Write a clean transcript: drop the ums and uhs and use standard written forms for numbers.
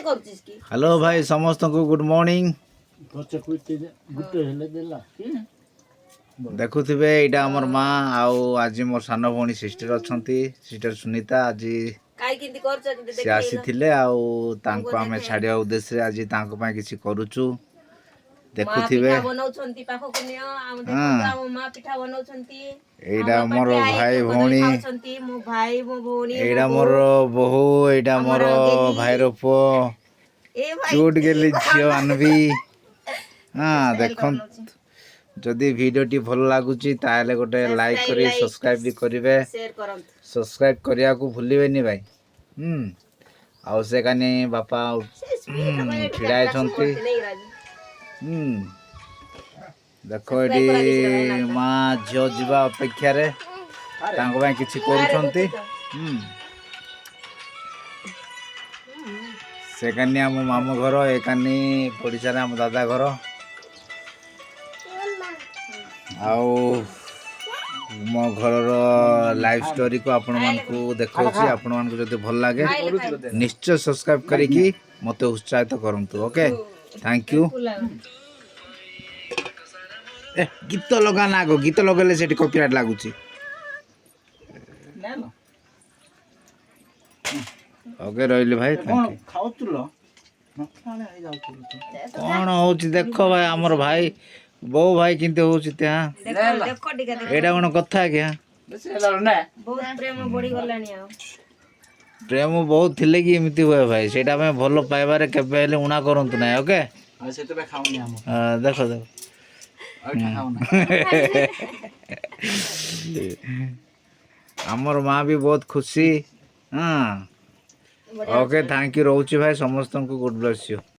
Hello भाई समस्त को गुड मॉर्निंग देखुथिबे एटा हमर माँ आउ आज मोर सान भौणी सिस्टर अछंती सिस्टर सुनीता आज से आसीथिले आउ तांको आमे छाडिया उद्देश्य आज तांको पय किछि करूछु देखुथिबे एटा मोर भाई भौणी एटा मोर बहु एटा मोर भाईर पुओ क्यूट गेली झियो अनवी हाँ देखन जदि वीडियोटी भल लागुची ताले गोटे लाइक करी सब्सक्राइब भी करिवे सब्सक्राइब करिया को भूलिबेनी भाई आउ से कानी बापा छिड़ाय छंती देखो एडी माँ झियो जीवा अपेक्षा रे तांको भाई किछि करूछंती से कानी आम मामू घर ए कानी पड़िसा आम दादा घर आउ मो घर लाइफ स्टोरी को आपण मान को देखौछि आपण मान को जदि भल लागे निश्चय सब्सक्राइब करिकी मते उत्साहित करंतु ओके थैंक यू ए गीत लगा ना गो गीत लगले सेठी कॉपीराइट लागुछि ओके रहिली भाई थैंक यू कौन होछि देखो भाई हमर भाई बो भाई किंते होछि त्या एडा कोन कथा क्या प्रेम बहुत थिले कि एमिति हुए भाई सेटा में भलो पाइबारे केबे हेले उणा करंतु ना ओके देखो देखो हमर माँ भी बहुत खुशी हाँ ओके थैंक यू रोची भाई समस्त को गुड ब्लेस यू।